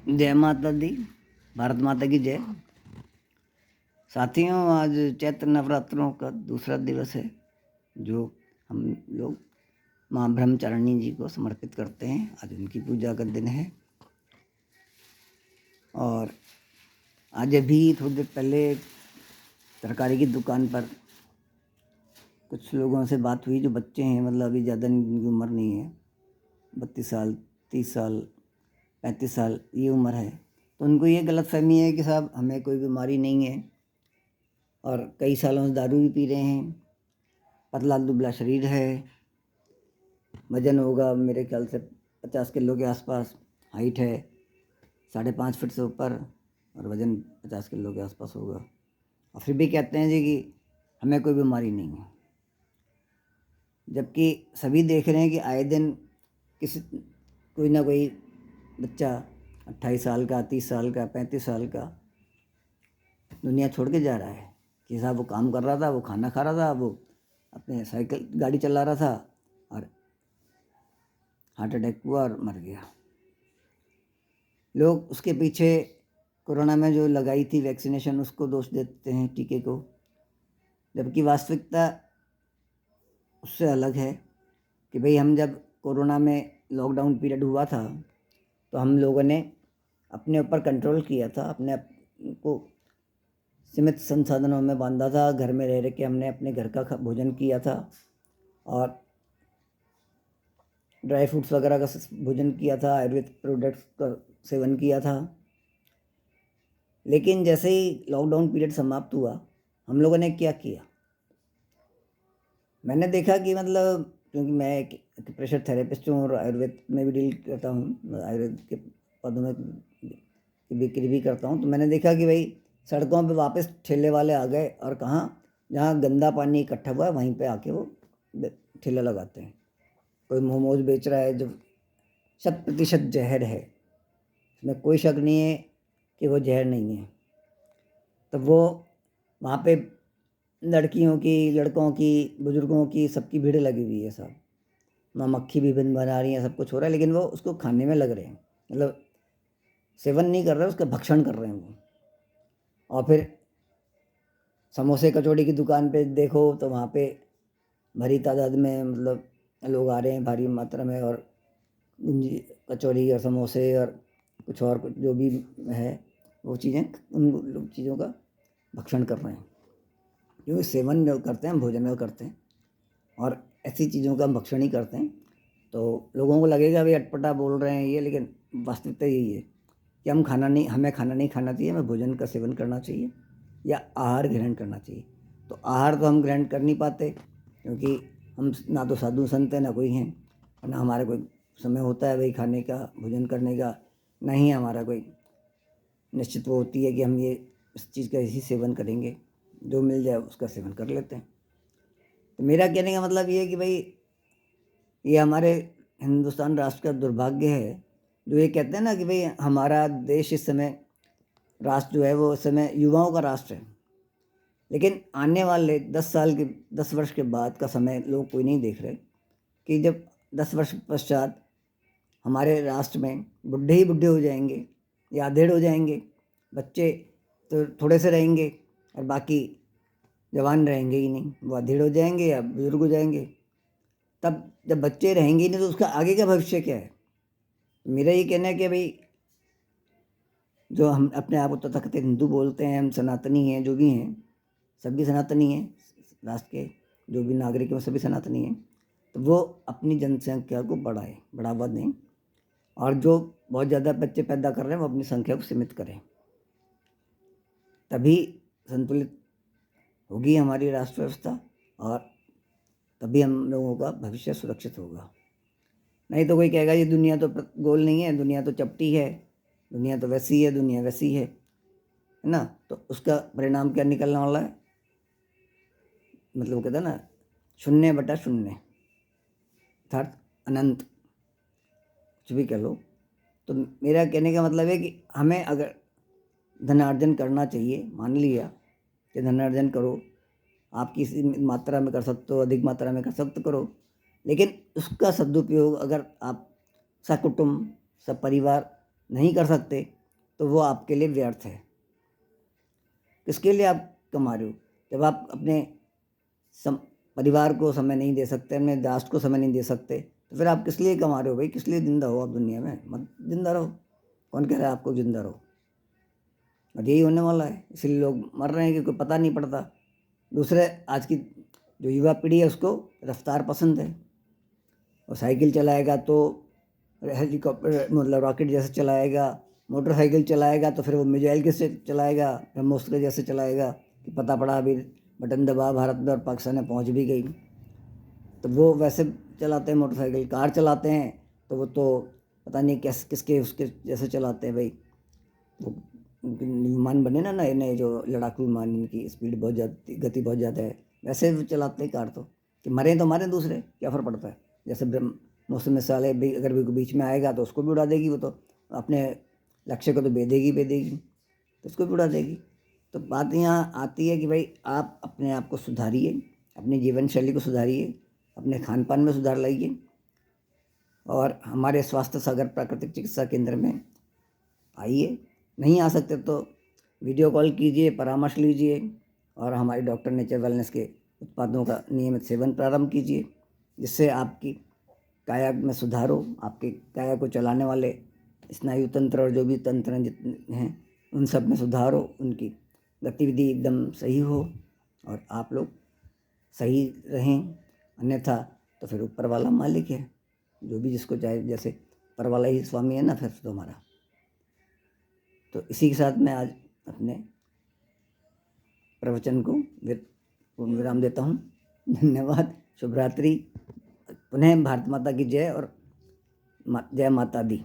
जय माता दी। भारत माता की जय। साथियों, आज चैत्र नवरात्रों का दूसरा दिवस है जो हम लोग माँ ब्रह्मचारिणी जी को समर्पित करते हैं। आज उनकी पूजा का दिन है। और आज अभी थोड़ी देर पहले तरकारी की दुकान पर कुछ लोगों से बात हुई जो बच्चे हैं, मतलब अभी ज़्यादा उनकी उम्र नहीं है, 32 साल, 30 साल, 35 साल ये उम्र है। तो उनको ये गलतफहमी है कि साहब हमें कोई बीमारी नहीं है और कई सालों से दारू भी पी रहे हैं, पतला दुबला शरीर है, वजन होगा मेरे ख्याल से 50 किलो के आसपास, हाइट है 5.5 फीट से ऊपर और वज़न 50 किलो के आसपास होगा, और फिर भी कहते हैं जी कि हमें कोई बीमारी नहीं है। जबकि सभी देख रहे हैं कि आए दिन कोई ना कोई बच्चा 28 साल का, 30 साल का, 35 साल का दुनिया छोड़ के जा रहा है कि साहब वो काम कर रहा था, वो खाना खा रहा था, वो अपने साइकिल गाड़ी चला रहा था और हार्ट अटैक हुआ और मर गया। लोग उसके पीछे कोरोना में जो लगाई थी वैक्सीनेशन, उसको दोष देते हैं, टीके को, जबकि वास्तविकता उससे अलग है कि भाई हम जब कोरोना में लॉकडाउन पीरियड हुआ था तो हम लोगों ने अपने ऊपर कंट्रोल किया था, अपने आप को सीमित संसाधनों में बांधा था, घर में रह के हमने अपने घर का भोजन किया था और ड्राई फ्रूट्स वगैरह का भोजन किया था, आयुर्वेद प्रोडक्ट्स का सेवन किया था। लेकिन जैसे ही लॉकडाउन पीरियड समाप्त हुआ, हम लोगों ने क्या किया, मैंने देखा कि मतलब क्योंकि मैं एक प्रेशर थेरेपिस्ट हूँ और आयुर्वेद में भी डील करता हूँ, आयुर्वेद के पदों में बिक्री भी करता हूँ, तो मैंने देखा कि भाई सड़कों पे वापस ठेले वाले आ गए और कहाँ, जहाँ गंदा पानी इकट्ठा हुआ है वहीं पे आके वो ठेला लगाते हैं। कोई मोमोज बेच रहा है जो 100% जहर है, इसमें कोई शक नहीं है कि वो जहर नहीं है, तो वो वहाँ पे लड़कियों की, लड़कों की, बुजुर्गों की, सबकी भीड़ लगी हुई है साहब। वहाँ मक्खी भी बना रही है, सब कुछ हो रहा है, लेकिन वो उसको खाने में लग रहे हैं, मतलब सेवन नहीं कर रहे, उसका भक्षण कर रहे हैं वो। और फिर समोसे कचौड़ी की दुकान पे देखो तो वहाँ पे भरी तादाद में मतलब लोग आ रहे हैं भारी मात्रा में, और कचौड़ी और समोसे और कुछ जो भी है वो चीज़ें, उन चीज़ों का भक्षण कर रहे हैं, क्योंकि सेवन जो करते हैं, भोजन जो करते हैं और ऐसी चीज़ों का भक्षण ही करते हैं, तो लोगों को लगेगा भाई अटपटा बोल रहे हैं ये, लेकिन वास्तविकता यही है कि हमें खाना नहीं खाना चाहिए, हमें भोजन का सेवन करना चाहिए या आहार ग्रहण करना चाहिए। तो आहार तो हम ग्रहण कर नहीं पाते क्योंकि हम ना तो साधु संत हैं, ना कोई हैं, और ना हमारा कोई समय होता है भाई खाने का, भोजन करने का, ना ही हमारा कोई निश्चित वो होती है कि हम ये इस चीज़ का इसी सेवन करेंगे, जो मिल जाए उसका सेवन कर लेते हैं। तो मेरा कहने का मतलब ये है कि भाई ये हमारे हिंदुस्तान राष्ट्र का दुर्भाग्य है, जो ये कहते हैं ना कि भाई हमारा देश इस समय, राष्ट्र जो है वो इस समय युवाओं का राष्ट्र है, लेकिन आने वाले 10 वर्ष के बाद का समय लोग कोई नहीं देख रहे कि जब 10 वर्ष पश्चात हमारे राष्ट्र में बुढ़े ही बुढ़े हो जाएंगे या अधेड़ हो जाएंगे, बच्चे तो थोड़े से रहेंगे और बाकी जवान रहेंगे ही नहीं, वो अधेड़ हो जाएंगे या बुजुर्ग हो जाएंगे। तब जब बच्चे रहेंगे ही नहीं तो उसका आगे का भविष्य क्या है। मेरा ये कहना है कि भाई जो हम अपने आप को तथाकथित हिंदू बोलते हैं, हम सनातनी हैं, जो भी हैं सभी सनातनी हैं, राष्ट्र के जो भी नागरिक हैं वो सभी सनातनी हैं, तो वो अपनी जनसंख्या को बढ़ावा दें, और जो बहुत ज़्यादा बच्चे पैदा कर रहे हैं वो अपनी संख्या को सीमित करें, तभी संतुलित होगी हमारी राष्ट्र व्यवस्था और तभी हम लोगों का भविष्य सुरक्षित होगा। नहीं तो कोई कहेगा ये दुनिया तो गोल नहीं है, दुनिया तो चपटी है, दुनिया तो वैसी है, दुनिया वैसी है ना, तो उसका परिणाम क्या निकलने वाला है, मतलब कहते हैं ना 0/0 अर्थात अनंत, कुछ भी कह लो। तो मेरा कहने का मतलब है कि हमें अगर धनार्जन करना चाहिए, मान लिया कि धनार्जन करो, आप किसी मात्रा में कर सकते हो, अधिक मात्रा में कर सकते करो, लेकिन उसका सदुपयोग अगर आप सकुटुंब सपरिवार नहीं कर सकते तो वो आपके लिए व्यर्थ है। किसके लिए आप कमा रहे हो? जब आप अपने परिवार को समय नहीं दे सकते, अपने राष्ट्र को समय नहीं दे सकते, तो फिर आप किस लिए कमा रहे हो भाई? किस लिए जिंदा हो आप दुनिया में? मत जिंदा रहो। कौन कह रहा है आपको जिंदा रहो? और यही होने वाला है, इसलिए लोग मर रहे हैं कि कोई पता नहीं पड़ता। दूसरे, आज की जो युवा पीढ़ी है उसको रफ्तार पसंद है, और साइकिल चलाएगा तो हेलीकॉप्टर मतलब रॉकेट जैसे चलाएगा, मोटरसाइकिल चलाएगा तो फिर वो मिसाइल कैसे चलाएगा, ब्रह्मोस्त्र जैसे चलाएगा कि पता पड़ा अभी बटन दबा भारत में और पाकिस्तान में पहुंच भी गई। तो वो वैसे चलाते हैं मोटरसाइकिल। कार चलाते हैं तो वो तो पता नहीं किसके उसके जैसे चलाते हैं भाई। वो विमान बने ना नए नए जो लड़ाकू विमान, इनकी स्पीड बहुत ज़्यादा, गति बहुत ज़्यादा है, वैसे वो चलाते हैं कार। तो कि मरे तो मारे दूसरे, क्या फ़र्क पड़ता है? जैसे मौसम में साले भी अगर भी बीच में आएगा तो उसको भी उड़ा देगी, वो तो अपने लक्ष्य को तो बेदेगी, तो उसको भी उड़ा देगी। तो बात यहाँ आती है कि भाई आप अपने आप को सुधारिए, अपनी जीवन शैली को सुधारिए, अपने खान पान में सुधार लाइए, और हमारे स्वास्थ्य सागर प्राकृतिक चिकित्सा केंद्र में आइए। नहीं आ सकते तो वीडियो कॉल कीजिए, परामर्श लीजिए, और हमारे डॉक्टर नेचर वेलनेस के उत्पादों का नियमित सेवन प्रारंभ कीजिए, जिससे आपकी काया में सुधार हो, आपके काया को चलाने वाले स्नायु तंत्र और जो भी तंत्र हैं जितने हैं उन सब में सुधार हो, उनकी गतिविधि एकदम सही हो, और आप लोग सही रहें। अन्यथा तो फिर ऊपर वाला मालिक है, जो भी जिसको चाहे, जैसे ऊपर वाला ही स्वामी है ना फिर तो हमारा। तो इसी के साथ मैं आज अपने प्रवचन को पूर्ण विराम देता हूँ। धन्यवाद। शुभ रात्रि। पुनः भारत माता की जय और जय माता दी।